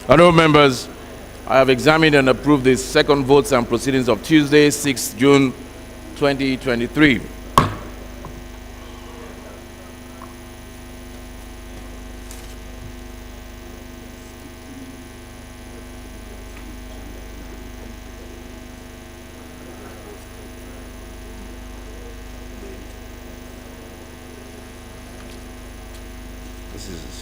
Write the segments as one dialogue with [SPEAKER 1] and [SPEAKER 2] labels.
[SPEAKER 1] Honorable members, I have examined and approved the second votes and proceedings of Tuesday, 6 June 2023. This is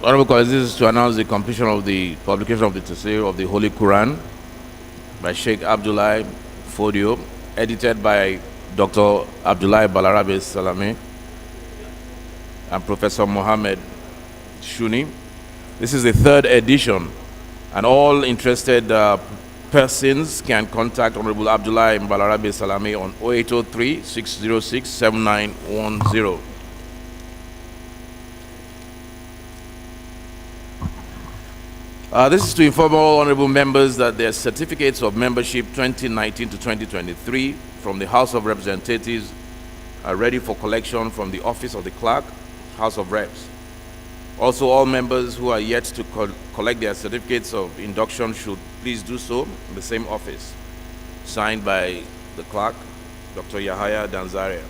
[SPEAKER 1] Honorable colleagues, this is to announce the completion of the publication of the Tafsir of the Holy Quran by Sheikh Abdullah Fodio, edited by Dr. Abdullah Balarabe Salame and Professor Mohammed Shuni. This is the third edition, and all interested persons can contact Honorable Abdullah Balarabe Salame on 0803 606 7910. This is to inform all honorable members that their certificates of membership 2019 to 2023 from the House of Representatives are ready for collection from the Office of the Clerk, House of Reps. Also, all members who are yet to collect their certificates of induction should please do so in the same office. Signed by the Clerk, Dr. Yahaya Danzaria.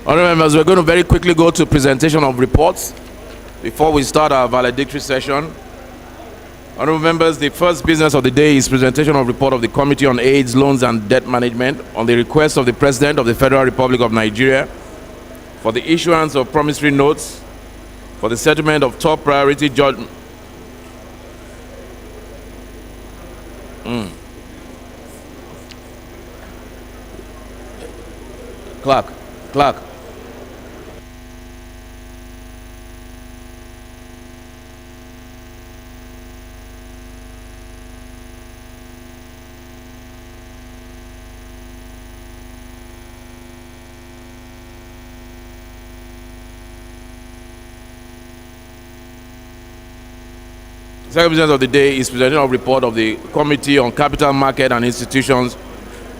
[SPEAKER 1] Honorable members, we're going to very quickly go to presentation of reports before we start our valedictory session. Honorable members, the first business of the day is presentation of report of the Committee on AIDS, Loans and Debt Management on the request of the President of the Federal Republic of Nigeria for the issuance of promissory notes for the settlement of top priority judgment. Clerk. Second business of the day is presentation of report of the Committee on Capital Market and Institutions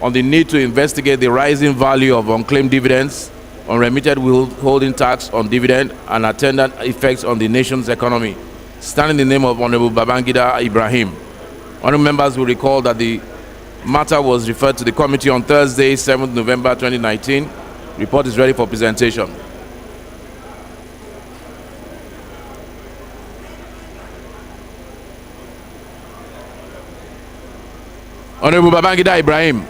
[SPEAKER 1] on the need to investigate the rising value of unclaimed dividends, unremitted withholding tax on dividend, and attendant effects on the nation's economy. Standing in the name of Honorable Babangida Ibrahim. Honorable members will recall that the matter was referred to the committee on Thursday, 7th November 2019. Report is ready for presentation. Honorable Babangida Ibrahim.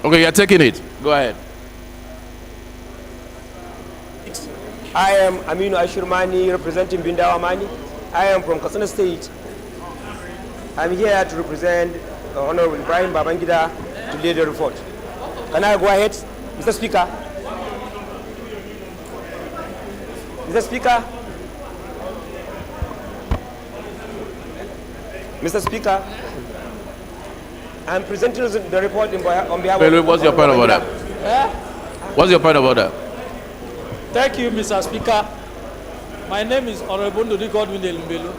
[SPEAKER 1] Okay, you're taking it. Go ahead.
[SPEAKER 2] I am Aminu Ashurmani, representing Bindawa Mani. I am from Katsina State. I'm here to represent Honorable Ibrahim Babangida to lead the report. Can I go ahead, Mr. Speaker? Mr. Speaker? Mr. Speaker? I'm presenting the report on behalf of...
[SPEAKER 1] What's your point about that? What's your point about that?
[SPEAKER 3] Thank you, Mr. Speaker. My name is Honorable Ndudi Godwin Elumbelu,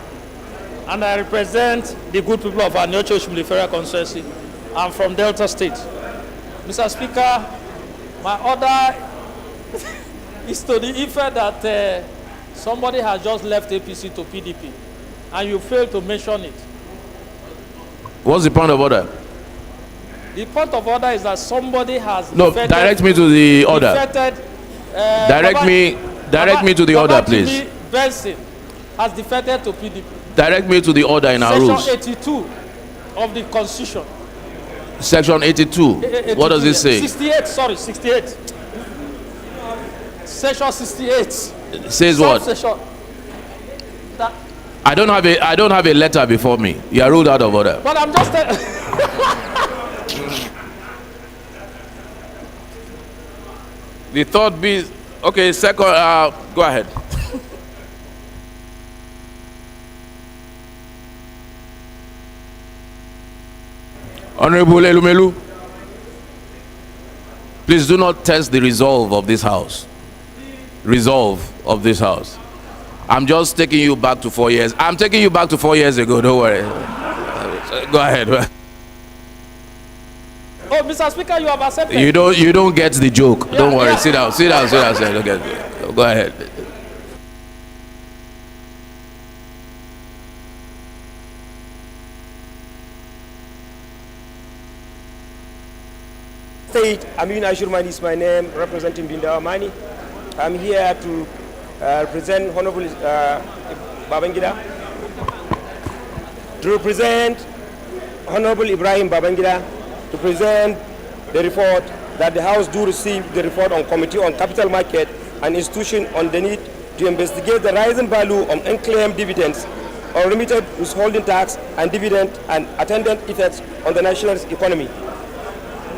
[SPEAKER 3] and I represent the good people of our Nyocho Shimlifera constituency. I'm from Delta State. Mr. Speaker, my order is to the effect that somebody has just left APC to PDP, and you failed to mention it.
[SPEAKER 1] What's the point of order?
[SPEAKER 3] The point of order is that somebody has
[SPEAKER 1] direct me to the order. Direct me to the order, please.
[SPEAKER 3] Babajimi Benson has defected to PDP.
[SPEAKER 1] Direct me to the order in our
[SPEAKER 3] Section
[SPEAKER 1] rules.
[SPEAKER 3] 82 of the Constitution.
[SPEAKER 1] Section 82. What does it say?
[SPEAKER 3] 68, sorry, 68. Section 68.
[SPEAKER 1] Says what?
[SPEAKER 3] Subsection. That,
[SPEAKER 1] I don't have a letter before me. You are ruled out of order.
[SPEAKER 3] but I'm just telling.
[SPEAKER 1] The third bill. Okay, second. Go ahead. Honorable Elumelu, please do not test the resolve of this house. Resolve of this house. I'm just taking you back to 4 years. I'm taking you back to 4 years ago. Don't worry. Go ahead.
[SPEAKER 3] Oh, Mr. Speaker, you have accepted.
[SPEAKER 1] You don't get the joke.
[SPEAKER 3] Yeah,
[SPEAKER 1] Don't worry.
[SPEAKER 3] yeah.
[SPEAKER 1] Sit down. Okay. Go ahead.
[SPEAKER 2] State, Aminu Ashurmani is my name, representing Bindawa Mani. I'm here to represent Honorable Babangida, to represent Honorable Ibrahim Babangida, to present the report that the House do receive the report on Committee on Capital Market and Institution on the need to investigate the rising value of unclaimed dividends or remitted withholding tax and dividend and attendant effects on the national economy.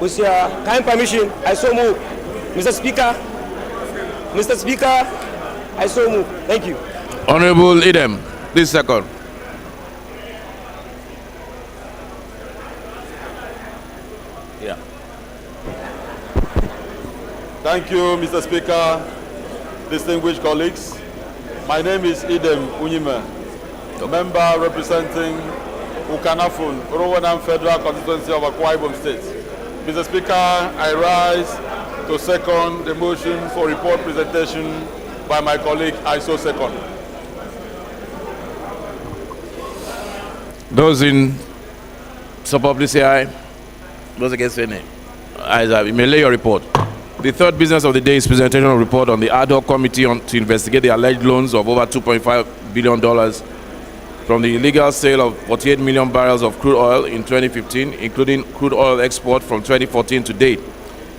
[SPEAKER 2] With your kind permission, I so move. Mr. Speaker, I so move. Thank you.
[SPEAKER 1] Honorable Idem, this second. Yeah.
[SPEAKER 4] Thank you, Mr. Speaker, distinguished colleagues. My name is Idem Unyime, member representing Ukanafun, Rowanam Federal Constituency of Akwa Ibom State. Mr. Speaker, I rise to second the motion for report presentation by my colleague. I so second.
[SPEAKER 1] Those in support, please say aye. Those against say nay. Ayes have it. You may lay your report. The third business of the day is presentation of report on the ad hoc committee to investigate the alleged loans of over $2.5 billion from the illegal sale of 48 million barrels of crude oil in 2015, including crude oil export from 2014 to date.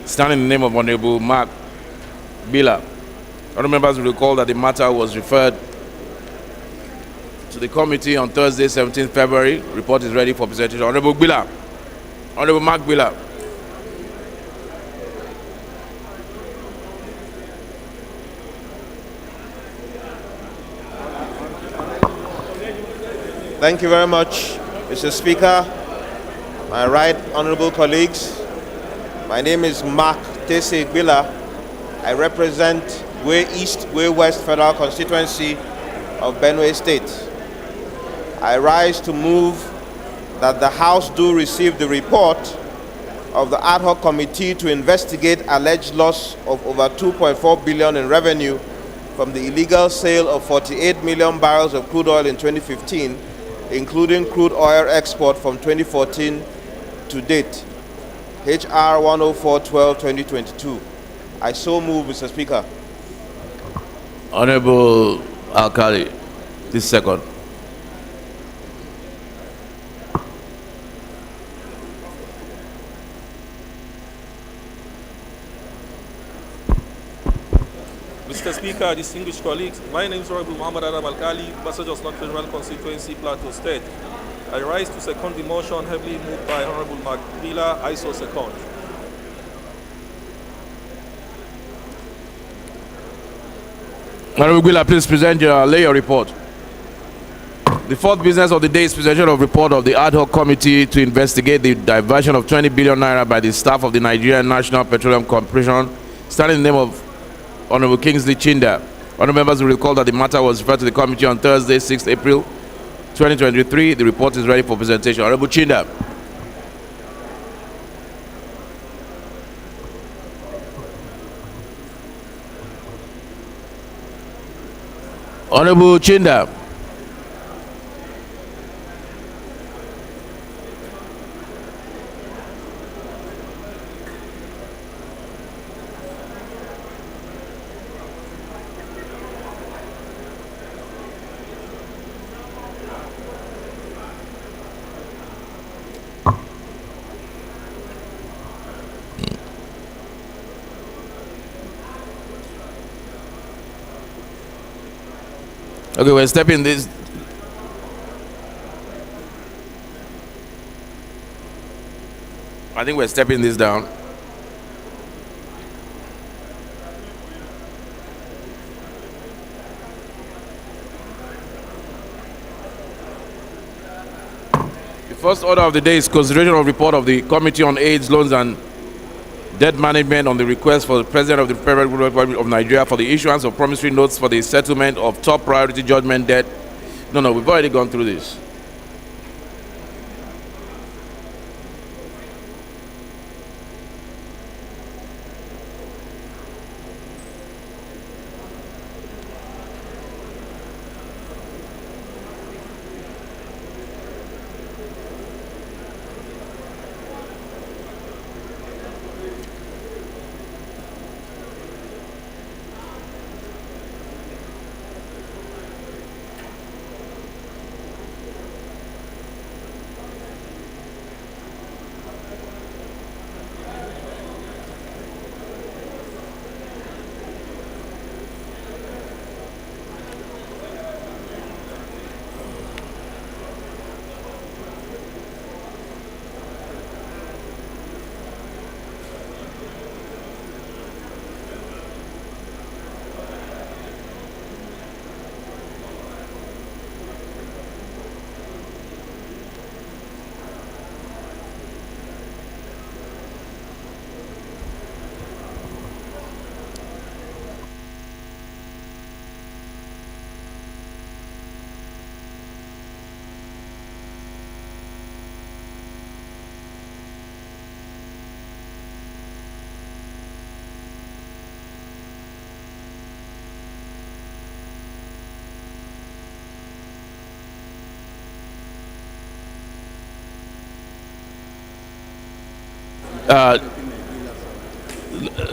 [SPEAKER 1] Standing in the name of Honorable Mark Bila. Other members will recall that the matter was referred to the committee on Thursday, 17th February. Report is ready for presentation. Honorable Bila. Honorable Mark Bila.
[SPEAKER 5] Thank you very much, Mr. Speaker, my right honorable colleagues. My name is Mark Tese Gbila. I represent Way East, Way West Federal Constituency of Benue State. I rise to move that the House do receive the report of the ad hoc committee to investigate alleged loss of over 2.4 billion in revenue from the illegal sale of 48 million barrels of crude oil in 2015, including crude oil export from 2014 to date. HR 104-12-2022. I so move, Mr. Speaker.
[SPEAKER 1] Honorable Alkali, this second.
[SPEAKER 6] Mr. Speaker, distinguished colleagues, my name is Honorable Muhammad Adam Alkali, Ambassador of Federal Constituency, Plateau State. I rise to second the motion heavily moved by Honorable Mark Bila. I so second.
[SPEAKER 1] Honorable Bila, please lay your report. The fourth business of the day is presentation of report of the ad hoc committee to investigate the diversion of 20 billion naira by the staff of the Nigerian National Petroleum Corporation, standing in the name of Honorable Kingsley Chinda. Honorable members will recall that the matter was referred to the committee on Thursday, 6th April 2023. The report is ready for presentation. Honorable Chinda. Honorable Chinda. Okay, we're stepping this. I think we're stepping this down. The first order of the day is consideration of report of the Committee on AIDS, Loans and Debt Management on the request for the President of the Federal Republic of Nigeria for the issuance of promissory notes for the settlement of top priority judgment debt. No, we've already gone through this.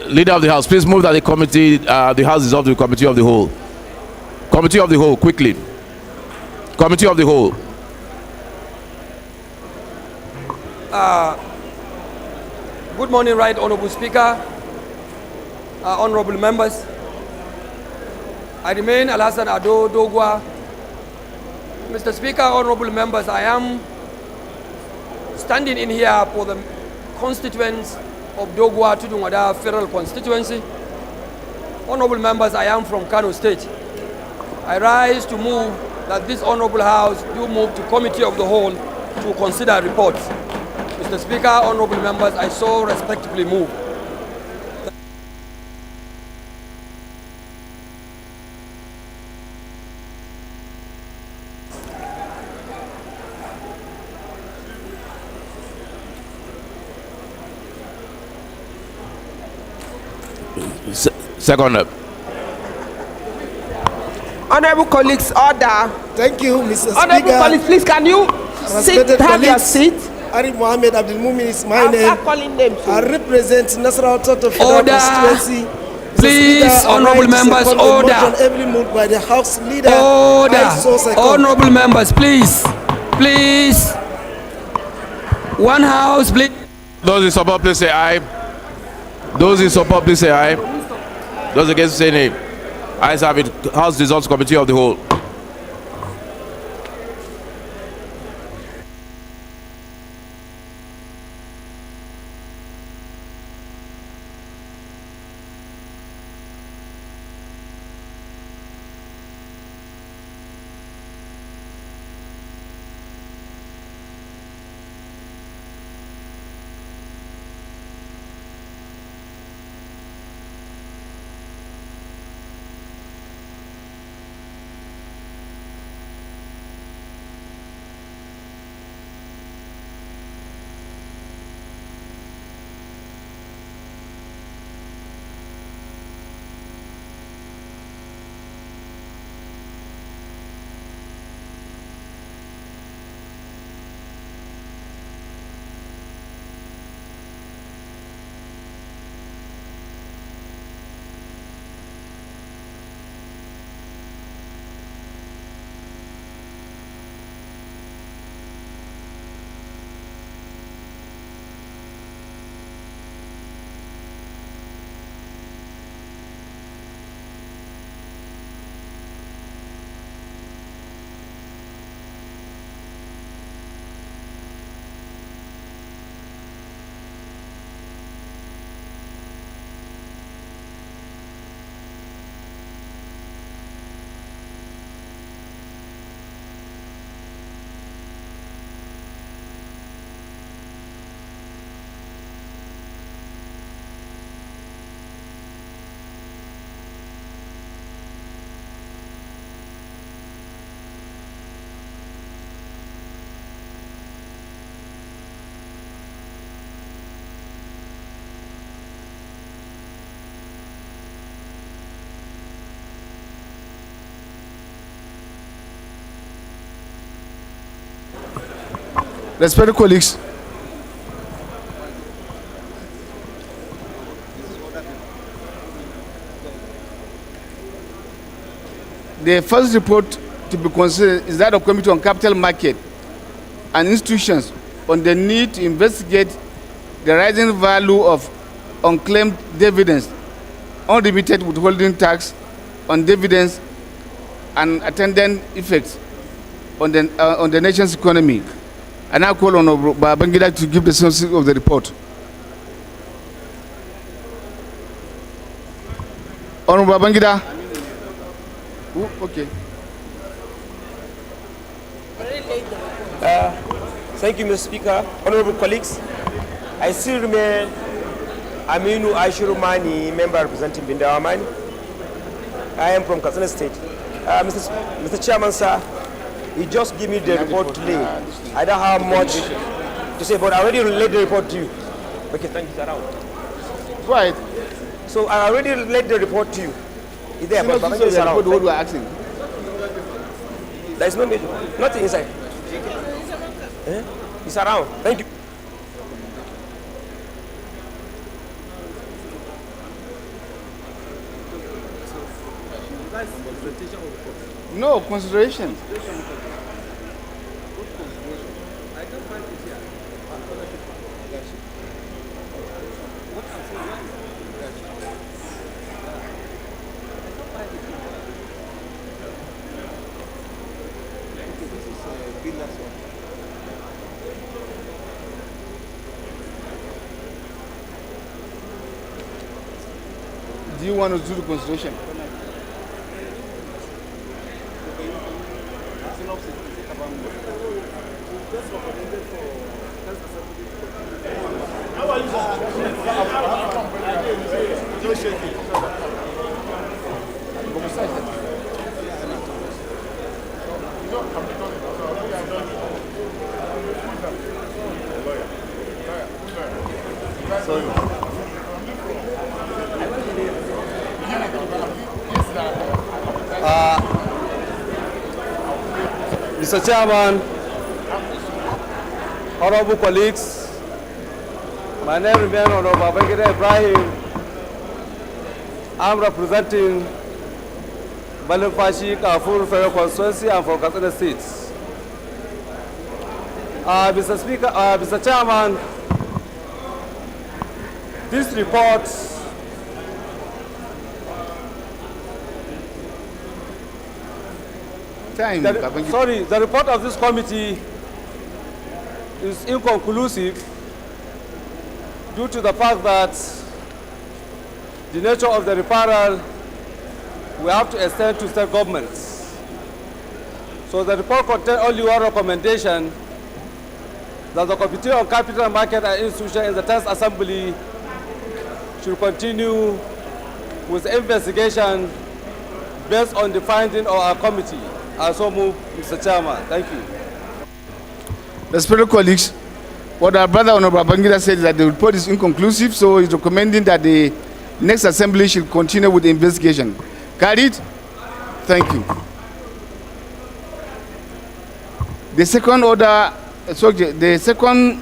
[SPEAKER 1] Leader of the House, please move that the committee, the House dissolve the Committee of the Whole. Committee of the Whole, quickly. Committee of the Whole.
[SPEAKER 7] Good morning, Right Honorable Speaker, honorable members. I remain Alhassan Ado Dogwa. Mr. Speaker, honorable members, I am standing in here for the constituents of Dogwa Tudunwada Federal Constituency. Honorable members, I am from Kano State. I rise to move that this honorable House do move to Committee of the Whole to consider reports. Mr. Speaker, honorable members, I so respectfully move.
[SPEAKER 1] Second up.
[SPEAKER 8] Honorable colleagues, order.
[SPEAKER 9] Thank you, Mr.
[SPEAKER 8] Honorable
[SPEAKER 9] Speaker.
[SPEAKER 8] colleagues, please can you sit,
[SPEAKER 9] Respected
[SPEAKER 8] have your
[SPEAKER 9] colleagues,
[SPEAKER 8] seat?
[SPEAKER 9] Arif Mohammed Abdul Mumin is my
[SPEAKER 8] I'll
[SPEAKER 9] name.
[SPEAKER 8] start calling names.
[SPEAKER 9] I represent Nasarawa Toto Federal
[SPEAKER 7] Order.
[SPEAKER 9] Constituency. Mr.
[SPEAKER 7] Please,
[SPEAKER 9] Speaker, I
[SPEAKER 7] honorable
[SPEAKER 9] rise to
[SPEAKER 7] members,
[SPEAKER 9] second the
[SPEAKER 7] order.
[SPEAKER 9] motion ably moved by the House Leader.
[SPEAKER 7] Order.
[SPEAKER 9] I so second.
[SPEAKER 7] Honorable members, please. Please. One House, please.
[SPEAKER 1] Those in support, please say aye. Those in support, please say aye. Those against, say nay. Ayes have it. House dissolves Committee of the Whole.
[SPEAKER 10] Respected colleagues, the first report to be considered is that of Committee on Capital Market and Institutions on the need to investigate the rising value of unclaimed dividends, unlimited withholding tax on dividends, and attendant effects on the nation's economy. I now call on Babangida to give the source of the report. Honorable Babangida. Okay.
[SPEAKER 2] Thank you, Mr. Speaker. Honorable colleagues, I still remain Aminu Aishurumani, member representing Bindawa Mani. I am from Katsina State. Mr. Chairman, sir, you just give me the report today. I don't have much to say, but I already relayed the report to you. Okay, thank you, sir.
[SPEAKER 10] Right.
[SPEAKER 2] So I already relayed the report to you. Is there? But
[SPEAKER 10] What we are asking?
[SPEAKER 2] There is no major. Nothing inside. It's around. Thank you.
[SPEAKER 10] No, consideration. Do you want to do the consideration?
[SPEAKER 11] Mr. Chairman, honorable colleagues, my name remains Honorable Babangida Ibrahim. I'm representing Balumfashi Kafur Federal Constituency and for Katsina State. Mr. Speaker, Mr. Chairman, this report the report of this committee is inconclusive due to the fact that the nature of the referral we have to extend to state governments. So the report contains only one recommendation, that the Committee on Capital Market and Institutions in the 10th Assembly should continue with the investigation based on the finding of our committee. I so move, Mr. Chairman. Thank you.
[SPEAKER 10] Respected colleagues, what our brother Honorable Babangida said is that the report is inconclusive, so he's recommending that the next assembly should continue with the investigation. Carried? Thank you. The second order, the second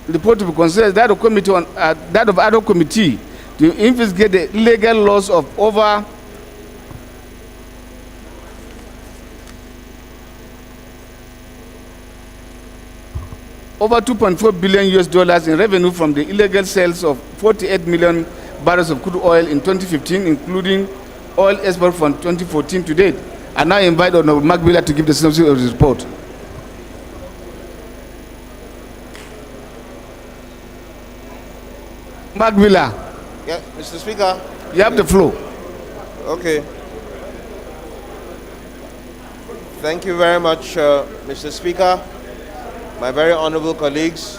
[SPEAKER 10] report to be considered is that of committee on that of ad hoc committee to investigate the illegal loss of over $2.4 billion in revenue from the illegal sales of 48 million barrels of crude oil in 2015, including oil export from 2014 to date. I now invite Honorable Mark Wheeler to give the synopsis of his report. Mark Wheeler.
[SPEAKER 5] Yeah, Mr. Speaker.
[SPEAKER 10] You have the floor.
[SPEAKER 5] Okay. Thank you very much, Mr. Speaker. My very honorable colleagues,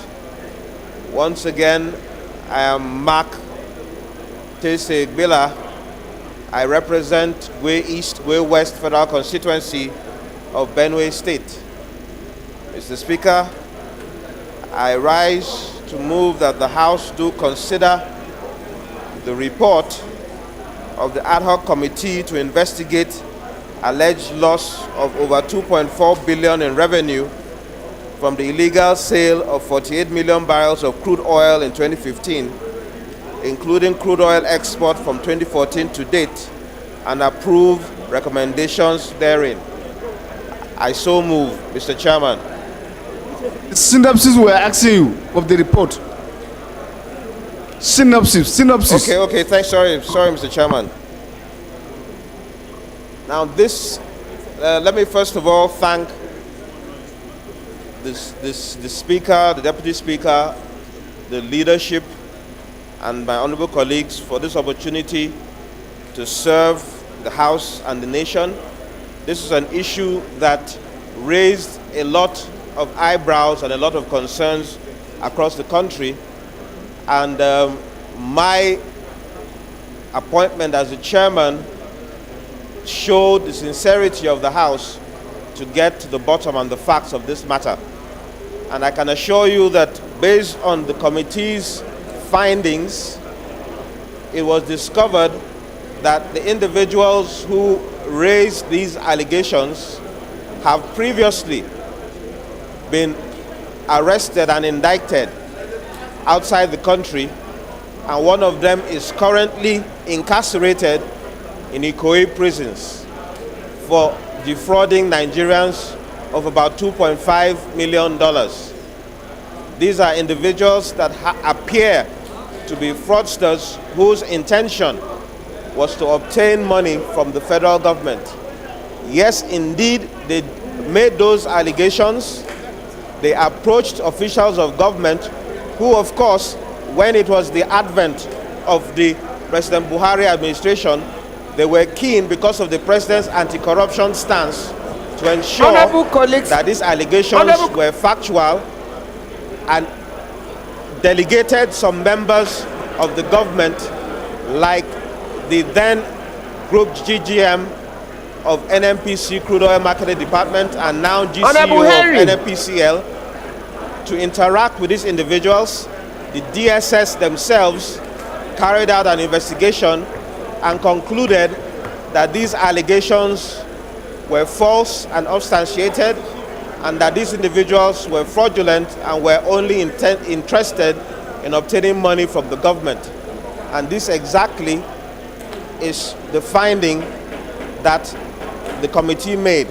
[SPEAKER 5] once again, I am Mark Tese Gbila. I represent Way East, Way West Federal Constituency of Benue State. Mr. Speaker, I rise to move that the House do consider the report of the ad hoc committee to investigate alleged loss of over $2.4 billion in revenue from the illegal sale of 48 million barrels of crude oil in 2015, including crude oil export from 2014 to date, and approve recommendations therein. I so move, Mr. Chairman.
[SPEAKER 10] Synopsis we're asking you of the report. Synopsis.
[SPEAKER 5] Okay, thanks. Sorry, Mr. Chairman. Now this, let me first of all thank the Speaker, the Deputy Speaker, the leadership, and my honorable colleagues for this opportunity to serve the House and the nation. This is an issue that raised a lot of eyebrows and a lot of concerns across the country, and my appointment as the chairman showed the sincerity of the House to get to the bottom and the facts of this matter. And I can assure you that based on the committee's findings, it was discovered that the individuals who raised these allegations have previously been arrested and indicted outside the country, and one of them is currently incarcerated in Ikoyi prisons for defrauding Nigerians of about $2.5 million. These are individuals that appear to be fraudsters whose intention was to obtain money from the federal government. Yes, indeed, they made those allegations. They approached officials of government who, of course, when it was the advent of the President Buhari administration, they were keen, because of the president's anti-corruption stance, to ensure that these allegations were factual, and delegated some members of the government, like the then Group GGM of NNPC Crude Oil Marketing Department and now GCU of NNPCL, to interact with these individuals. The DSS themselves carried out an investigation and concluded that these allegations were false and unsubstantiated, and that these individuals were fraudulent and were only interested in obtaining money from the government. And this exactly is the finding that the committee made.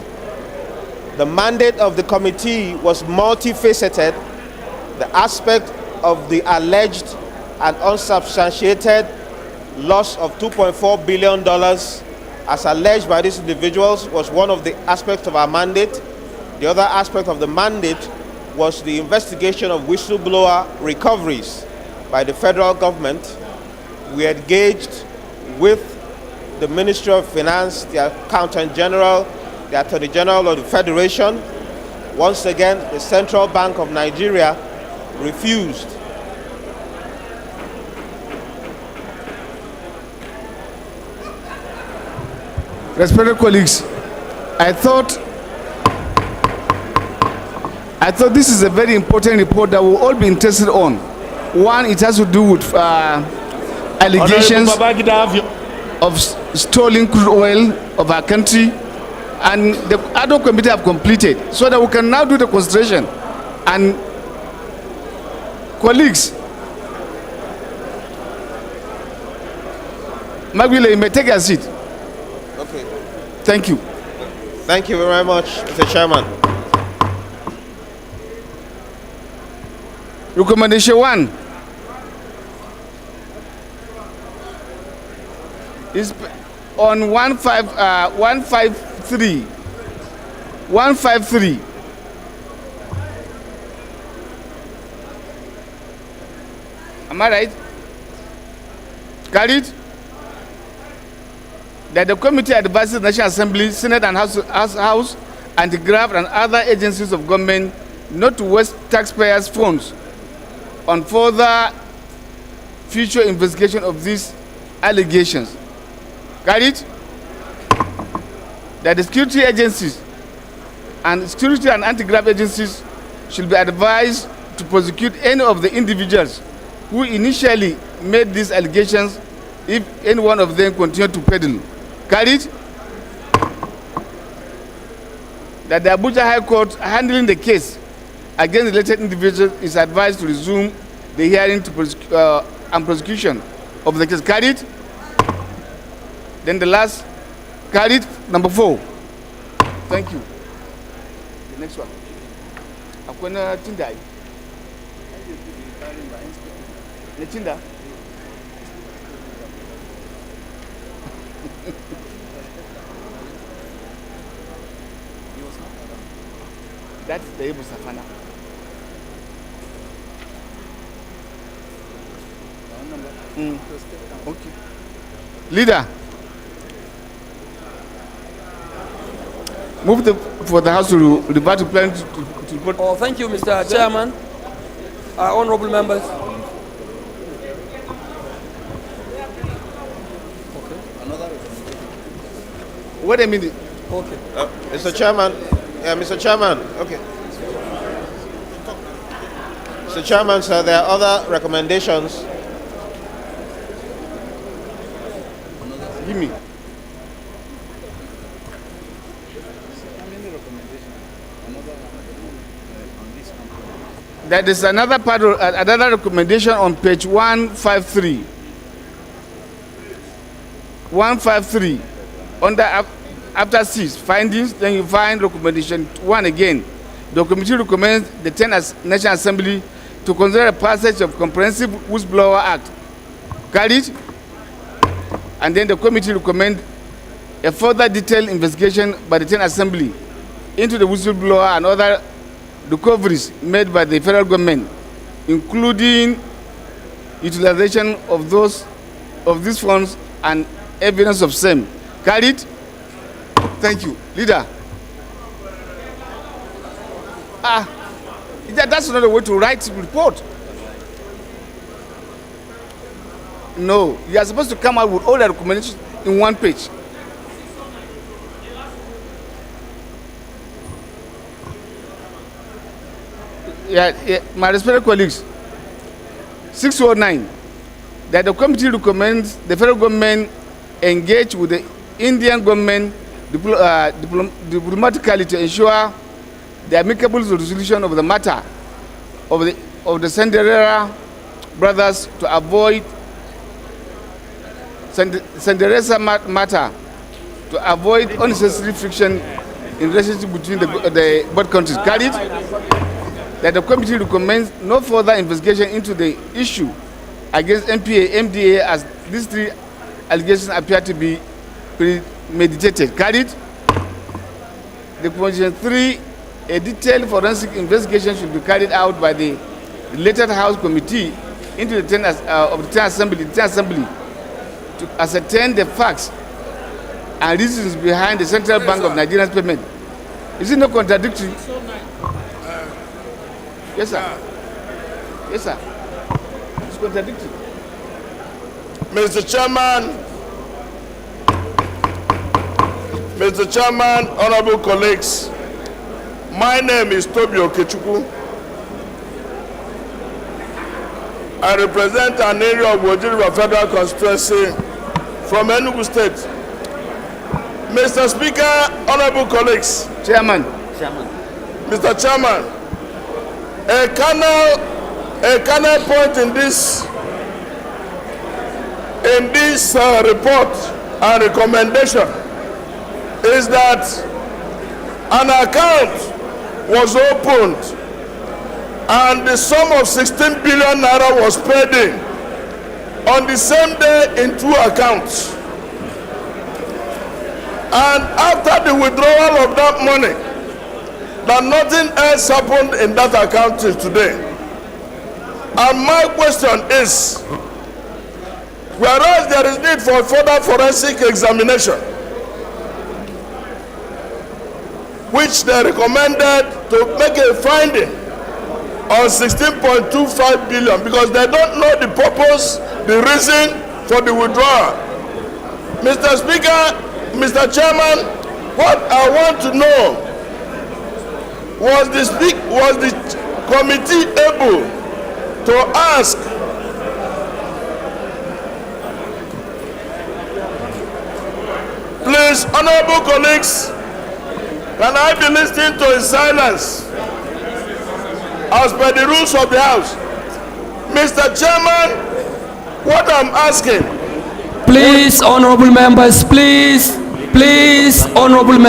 [SPEAKER 5] The mandate of the committee was multifaceted. The aspect of the alleged and unsubstantiated loss of $2.4 billion as alleged by these individuals was one of the aspects of our mandate. The other aspect of the mandate was the investigation of whistleblower recoveries by the federal government. We engaged with the Ministry of Finance, the Accountant General, the Attorney General of the Federation. Once again, the Central Bank of Nigeria refused.
[SPEAKER 10] Respected colleagues, I thought this is a very important report that we'll all be interested on. One, it has to do with allegations of stolen crude oil of our country, and the ad hoc committee have completed, so that we can now do the consideration. And colleagues, Magwile, you may take a seat.
[SPEAKER 5] Okay.
[SPEAKER 10] Thank you.
[SPEAKER 5] Thank you very much, Mr. Chairman.
[SPEAKER 10] Recommendation 1 is on 153. 153. Am I right? Carried. That the committee advises the National Assembly, Senate and House Anti-Graft and other agencies of government not to waste taxpayers' funds on further future investigation of these allegations. Carried. That the security agencies and security and anti-graft agencies should be advised to prosecute any of the individuals who initially made these allegations if any one of them continued to peddle. Carried. That the Abuja High Court handling the case against the related individual is advised to resume the hearing and prosecution of the case. Carried. Then the last, carried. Number 4. Thank you. The next one. Akwana Tindai. Netinda. That's the Ibu Safana. Okay. Leader. Move for the House to revert to plan to report.
[SPEAKER 7] Oh, thank you, Mr. Chairman. Honorable members.
[SPEAKER 10] Wait a minute.
[SPEAKER 7] Okay.
[SPEAKER 5] Mr. Chairman. Yeah, Mr. Chairman. Okay. Mr. Chairman, sir, there are other recommendations.
[SPEAKER 10] Give me. That is another part of another recommendation on page 153. 153 under after 6 findings, then you find recommendation 1 again. The committee recommends the 10th National Assembly to consider a passage of Comprehensive Whistleblower Act. Carried. And then the committee recommends a further detailed investigation by the 10th Assembly into the whistleblower and other recoveries made by the federal government, including utilization of these funds and evidence of same. Carried. Thank you. Leader. That's not a way to write a report. No, you are supposed to come out with all the recommendations in one page. Yeah, my respected colleagues, 609, that the committee recommends the federal government engage with the Indian government diplomatically to ensure the amicable resolution of the matter of the Sanderera brothers to avoid Sanderesa matter to avoid unnecessary friction in relationship between the both countries. Carried. That the committee recommends no further investigation into the issue against MPA, MDA, as these 3 allegations appear to be premeditated. Carried. The Provision 3, a detailed forensic investigation should be carried out by the related House Committee into the 10th Assembly to ascertain the facts and reasons behind the Central Bank of Nigeria's payment. Is it not contradictory? Yes, sir. Yes, sir. It's contradictory.
[SPEAKER 12] Mr. Chairman, honorable colleagues, my name is Tobi Okechukwu. I represent an area of Wojiri Federal Constituency from Enugu State. Mr. Speaker, honorable colleagues.
[SPEAKER 10] Chairman.
[SPEAKER 12] Mr. Chairman, a kernel point in this report and recommendation is that an account was opened and the sum of 16 billion naira was paid in on the same day in 2 accounts. And after the withdrawal of that money, that nothing else happened in that account till today. And my question is, whereas there is need for further forensic examination, which they recommended to make a finding on 16.25 billion because they don't know the purpose, the reason for the withdrawal. Mr. Speaker, Mr. Chairman, what I want to know, was the committee able to ask please, honorable colleagues, can I be listening to in silence? as per the rules of the House. Mr. Chairman, what I'm asking.
[SPEAKER 7] Please, honorable members, please, honorable members.